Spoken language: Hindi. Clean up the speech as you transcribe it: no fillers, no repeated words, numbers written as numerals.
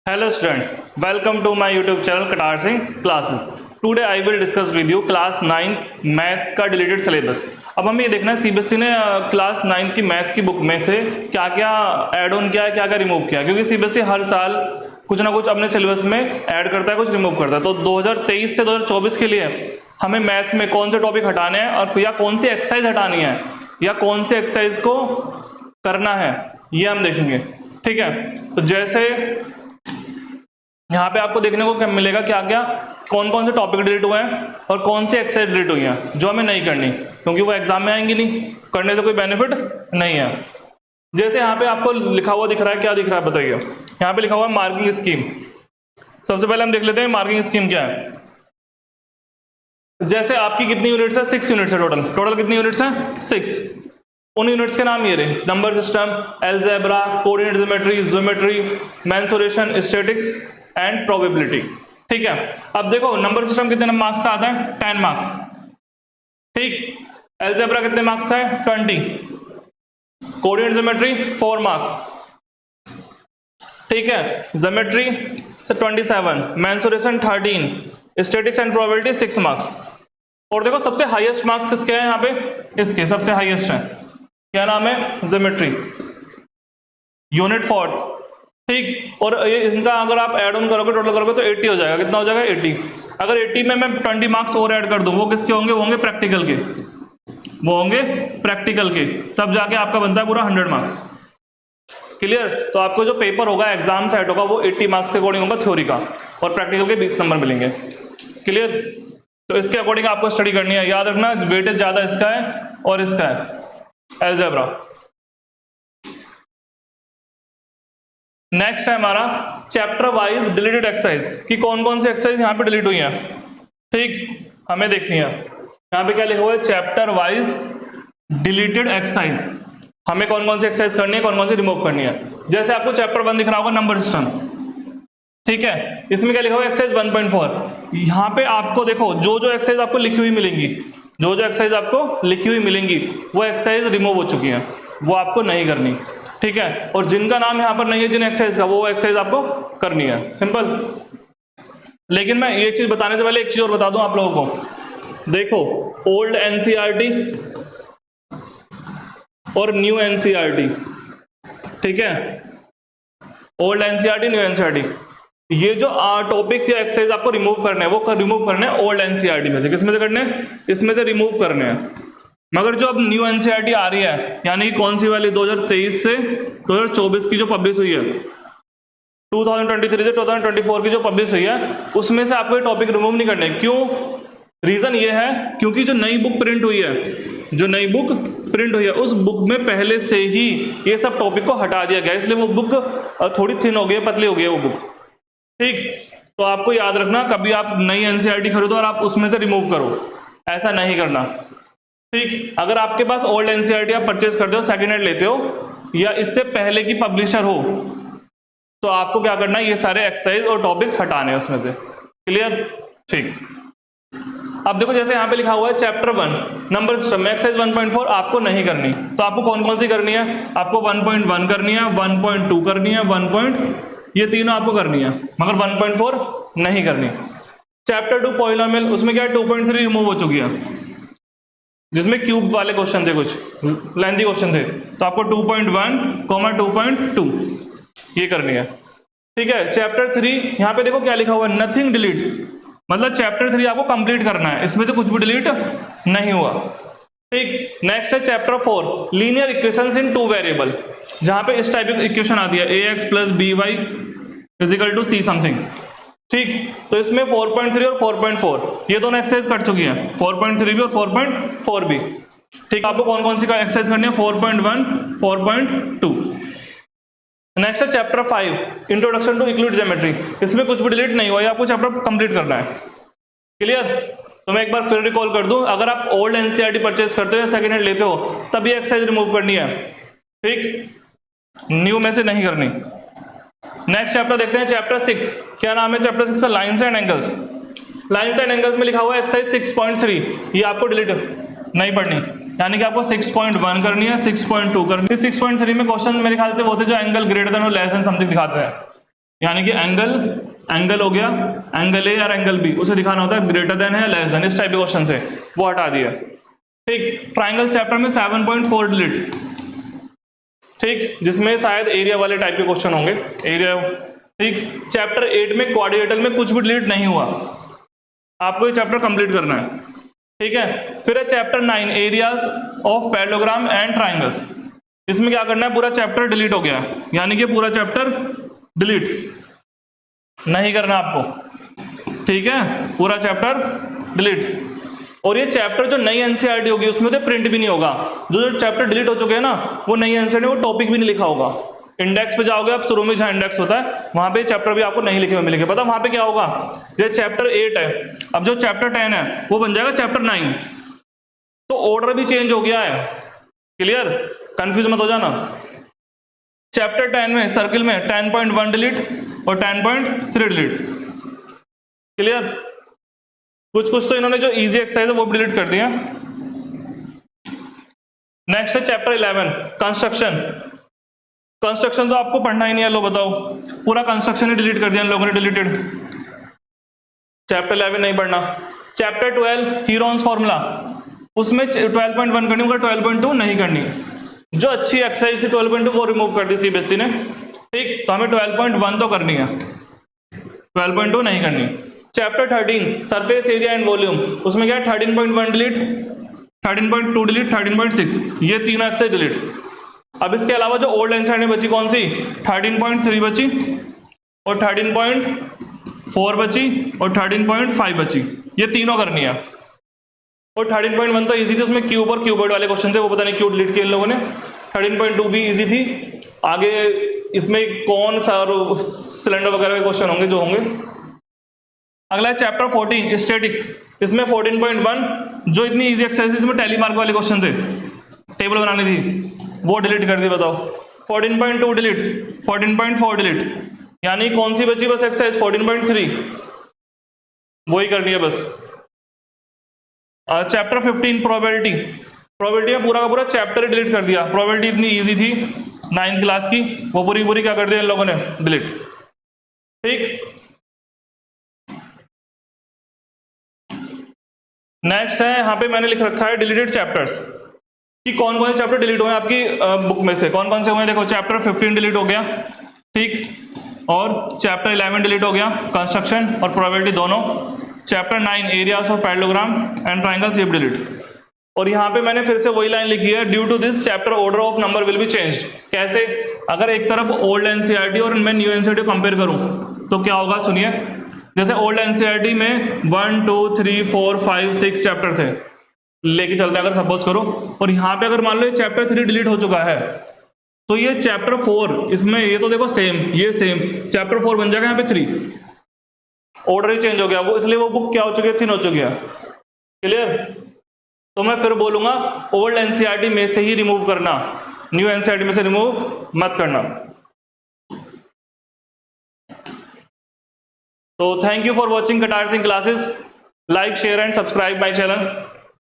Hello students, welcome to my YouTube channel Katar Singh Classes. Today I will discuss with you class 9 maths का डिलीटेड सिलेबस। अब हमें ये देखना है सीबीएसई ने क्लास 9 की मैथ्स की बुक में से क्या क्या ऐड ऑन किया है, क्या क्या रिमूव किया है, क्योंकि सीबीएसई हर साल कुछ ना कुछ अपने सिलेबस में ऐड करता है, कुछ रिमूव करता है। तो 2023 से 2024 के लिए हमें मैथ्स में कौन से टॉपिक हटाने हैं और या कौन सी एक्सरसाइज हटानी है या कौन से एक्सरसाइज को करना है, ये हम देखेंगे। ठीक है, तो जैसे यहाँ पे आपको देखने को क्या मिलेगा, क्या क्या कौन कौन से टॉपिक डिलीट हुए हैं और कौन सी एक्सरसाइज डिलीट हुई हैं जो हमें नहीं करनी, क्योंकि वो एग्जाम में आएंगी नहीं, करने से कोई बेनिफिट नहीं है। जैसे यहाँ पे आपको लिखा हुआ दिख रहा है, क्या दिख रहा है बताइए। यहाँ पे लिखा हुआ है मार्किंग स्कीम। सबसे पहले हम देख लेते हैं मार्किंग स्कीम क्या है। जैसे आपकी कितनी यूनिट्स है, 6 यूनिट्स है टोटल कितनी यूनिट्स है, 6। उन यूनिट्स के नाम ये रहे, number system, algebra, coordinate geometry, geometry, mensuration, statics and probability. ठीक है, अब देखो नंबर सिस्टम कितने मार्क्स का आता है, 10 मार्क्स। ठीक, अलजेब्रा कितने मार्क्स का है, 20। Coordinate geometry 4 marks. ठीक है, geometry 27, mensuration 13, statics and probability 6 marks. और देखो सबसे हाईएस्ट मार्क्स किसके हैं यहाँ पे, इसके सबसे हाईएस्ट है, क्या नाम है, ज्योमेट्री, यूनिट 4। ठीक, और ये इनका अगर आप ऐड ऑन करोगे, टोटल करोगे तो 80 हो जाएगा। कितना हो जाएगा, 80। अगर 80 में मैं 20 मार्क्स और ऐड कर दूं, वो किसके होंगे, वो होंगे प्रैक्टिकल के, वो होंगे प्रैक्टिकल के, तब जाके आपका बनता है पूरा 100 मार्क्स। क्लियर। तो आपको जो पेपर होगा, एग्जाम सेट होगा, वो 80 मार्क्स के अकॉर्डिंग होगा थ्योरी का, और प्रैक्टिकल के 20 नंबर मिलेंगे। क्लियर। तो इसके अकॉर्डिंग आपको स्टडी करनी है, याद रखना वेटेज ज्यादा इसका है और इसका है अलजेब्रा। नेक्स्ट है हमारा चैप्टर वाइज डिलीटेड एक्सरसाइज, कि कौन कौन सी एक्सरसाइज यहाँ पे डिलीट हुई है। ठीक, हमें देखनी है। यहाँ पे क्या लिखा हुआ है, चैप्टर वाइज डिलीटेड एक्सरसाइज, हमें कौन कौन सी एक्सरसाइज करनी है, कौन कौन सी रिमूव करनी है। जैसे आपको चैप्टर 1 दिख रहा होगा, नंबर सिस्टम। ठीक है, इसमें क्या लिखा हुआ है, एक्सरसाइज 1.4। यहाँ पे आपको देखो जो जो एक्सरसाइज आपको लिखी हुई मिलेंगी, जो जो एक्सरसाइज आपको लिखी हुई मिलेंगी, वो एक्सरसाइज रिमूव हो चुकी है, वो आपको नहीं करनी। ठीक है, और जिनका नाम यहाँ पर नहीं है जिन एक्सरसाइज का, वो एक्सरसाइज आपको करनी है, सिंपल। लेकिन मैं ये चीज बताने से पहले एक चीज और बता दूं आप लोगों को। देखो ओल्ड एनसीईआरटी और न्यू एनसीईआरटी, ठीक है, ओल्ड एनसीईआरटी, न्यू एनसीईआरटी, ये जो टॉपिक्स या एक्सरसाइज आपको रिमूव करने हैं, वो रिमूव करने हैं ओल्ड एनसीईआरटी में से। किसमें से करने हैं, इसमें से रिमूव करने हैं। मगर जो अब न्यू एनसीईआरटी आ रही है, यानी कौन सी वाली, 2023 से 2024 की जो पब्लिश हुई है, 2023 से 2024 की जो पब्लिश हुई है, उसमें से आपको ये टॉपिक रिमूव नहीं करने। क्यों, रीजन ये है क्योंकि जो नई बुक प्रिंट हुई है, जो नई बुक प्रिंट हुई है, उस बुक में पहले से ही ये सब टॉपिक को हटा दिया गया, इसलिए वो बुक थोड़ी थिन हो गई है, पतली हो गई है वो बुक। ठीक, तो आपको याद रखना, कभी आप नई एनसीईआरटी खरीदो और आप उसमें से रिमूव करो, ऐसा नहीं करना। ठीक, अगर आपके पास ओल्ड एनसीईआरटी आप परचेज करते हो, सेकेंड हैंड लेते हो, या इससे पहले की पब्लिशर हो, तो आपको क्या करना है, ये सारे एक्सरसाइज और टॉपिक्स हटाने हैं उसमें से। क्लियर। ठीक, अब देखो जैसे यहाँ पे लिखा हुआ है चैप्टर 1 नंबर सिस्टम, एक्सरसाइज 1.4 आपको नहीं करनी, तो आपको कौन कौन सी करनी है, आपको 1.1 करनी है, 1.2 करनी है, ये तीनों आपको करनी है, मगर 1.4 नहीं करनी। चैप्टर 2 पॉलिनोमियल, उसमें क्या है, 2.3 रिमूव हो चुकी है, जिसमें क्यूब वाले क्वेश्चन थे, कुछ लेंथी क्वेश्चन थे, तो आपको 2.1, 2.2 ये करनी है। ठीक है, चैप्टर 3 यहाँ पे देखो क्या लिखा हुआ है, नथिंग डिलीट, मतलब चैप्टर 3 आपको कंप्लीट करना है, इसमें से कुछ भी डिलीट नहीं हुआ। ठीक, नेक्स्ट है चैप्टर 4 लीनियर इक्वेशंस इन 2 वेरिएबल, जहां पे इस टाइप की इक्वेशन आती है, ax + by = c समथिंग। ठीक, तो इसमें 4.3 और 4.4 ये दोनों एक्सरसाइज कर चुकी है, 4.3 भी और 4.4 भी। ठीक, आपको कौन कौन सी का एक्सरसाइज करनी है, 4.1, 4.2। नेक्स्ट है chapter 5 introduction to Euclid geometry, इसमें कुछ भी डिलीट नहीं हुआ, आपको चैप्टर कंप्लीट करना है। क्लियर। तो मैं एक बार फिर रिकॉल कर दूं, अगर आप ओल्ड एनसीईआरटी परचेज करते हो या सेकेंड हैंड लेते हो, तब ये एक्सरसाइज रिमूव करनी है। ठीक, न्यू में से नहीं करनी। नेक्स्ट चैप्टर देखते हैं, चैप्टर 6, क्या नाम है चैप्टर 6 का, lines and angles. Lines and angles में लिखा हुआ है एक्सरसाइज 6.3, ये आपको डिलीट नहीं पढ़नी, यानी कि आपको 6.1 करनी है, 6.2 करनी है। 6.3 में क्वेश्चन मेरे ख्याल से वो थे जो एंगल ग्रेटर देन और लेस देन समथिंग दिखाते हैं, यानी कि एंगल हो गया, एंगल ए और एंगल बी, उसे दिखाना होता है ग्रेटर देन है लेस देन, इस टाइप के क्वेश्चन से वो हटा दिया। ठीक, ट्राइंगल चैप्टर में 7.4 डिलीट, ठीक, जिसमें शायद एरिया वाले टाइप के क्वेश्चन होंगे, एरिया। ठीक, चैप्टर 8 में क्वाड्रिलेटरल में कुछ भी डिलीट नहीं हुआ, आपको ये चैप्टर कंप्लीट करना है। ठीक है, फिर है chapter 9 areas of parallelogram and triangles, इसमें क्या करना है, पूरा चैप्टर डिलीट हो गया, यानी कि पूरा चैप्टर डिलीट नहीं करना आपको। ठीक है, पूरा चैप्टर डिलीट। और ये चैप्टर जो नई एनसीईआरटी होगी उसमें तो प्रिंट भी नहीं होगा, जो चैप्टर डिलीट हो चुके हैं ना वो नई एनसीईआरटी, वो टॉपिक भी नहीं लिखा होगा। इंडेक्स पे जाओगे आप, शुरू में जहां इंडेक्स होता है वहां पे चैप्टर भी आपको नहीं लिखे हुए मिलेंगे। पता वहां पे क्या होगा, ये चैप्टर 8 है, अब जो चैप्टर 10 है वो बन जाएगा चैप्टर 9, तो ऑर्डर भी चेंज हो गया है। क्लियर, कंफ्यूज मत हो जाना। चैप्टर 10 में सर्किल में 10.1 डिलीट और 10.3 डिलीट। क्लियर, कुछ कुछ तो इन्होंने जो इजी एक्सरसाइज है वो भी डिलीट कर दिया। नेक्स्ट है चैप्टर 11 कंस्ट्रक्शन। कंस्ट्रक्शन तो आपको पढ़ना ही नहीं है, लो बताओ, पूरा कंस्ट्रक्शन ही डिलीट कर दिया इन लोगों ने, डिलीटेड। चैप्टर 11 नहीं पढ़ना। चैप्टर 12 हीरोन्स फॉर्मूला, उसमें 12.1 करनी, मगर 12.2 नहीं करनी। जो अच्छी एक्सरसाइज थी 12.2 वो रिमूव कर दी सीबीएसई ने। ठीक, तो हमें 12.1 तो करनी है, 12.2 नहीं करनी। Chapter 13 surface area and volume, उसमें क्या है 13.1 डिलीट, 13.2 डिलीट, 13.6, ये तीनों एक्सरसाइज डिलीट। अब इसके अलावा जो ओल्ड एनसीईआरटी बची कौन सी, 13.3 बची और 13.4 बची और 13.5 बची, ये तीनों करनी है। और 13.1 तो इजी थी, उसमें क्यूब और क्यूबॉइड वाले क्वेश्चन थे, वो पता नहीं क्यों डिलीट किए इन लोगों ने। 13.2 भी इजी थी। आगे इसमें कौन सा सिलेंडर वगैरह के क्वेश्चन होंगे जो होंगे। अगला है चैप्टर 14 स्टैटिक्स, इसमें 14.1 जो इतनी इजी एक्सरसाइज, इसमें टैली मार्क वाले क्वेश्चन थे, टेबल बनानी थी, वो डिलीट कर दी। बताओ 14.2 डिलीट, 14.4 डिलीट, यानी कौन सी बची बस एक्सरसाइज 14.3, वही करनी है बस। चैप्टर 15 प्रोबेबिलिटी, प्रोबेबिलिटी में पूरा का पूरा चैप्टर डिलीट कर दिया। प्रोबेबिलिटी इतनी इजी थी 9th क्लास की, वो पूरी पूरी क्या कर दिया इन लोगों ने, डिलीट। ठीक, नेक्स्ट है, यहाँ पे मैंने लिख रखा है डिलीटेड चैप्टर्स कि कौन कौन से चैप्टर डिलीट हुए आपकी बुक में से, कौन कौन से हुए। देखो चैप्टर 15 डिलीट हो गया, ठीक, और चैप्टर 11 डिलीट हो गया, कंस्ट्रक्शन और प्रोबेबिलिटी दोनों। Chapter 9 areas of parallelogram and triangles, ये डिलीट। और यहाँ पे मैंने फिर से वही लाइन लिखी है, due to this chapter order of number will be changed. कैसे, अगर एक तरफ ओल्ड एनसीईआरटी और मैं न्यू एनसीईआरटी कंपेयर करूं तो क्या होगा, सुनिए। जैसे ओल्ड एनसीईआरटी में 1 2 3 4 5 6 चैप्टर थे, लेके चलते अगर सपोज करो, और यहाँ पे अगर मान लो ये चैप्टर 3 डिलीट हो चुका है, तो ये चैप्टर 4, इसमें ये तो देखो सेम, ये सेम चैप्टर 4 बन जाएगा, यहाँ पे 3, ऑर्डर ही चेंज हो गया वो, इसलिए वो बुक क्या हो चुकी है, थिन हो चुकी है। क्लियर, तो मैं फिर बोलूंगा ओल्ड एनसीईआरटी में से ही रिमूव करना, न्यू एनसीईआरटी में से रिमूव मत करना। तो थैंक यू फॉर वॉचिंग कटार Singh classes, like share and subscribe my channel.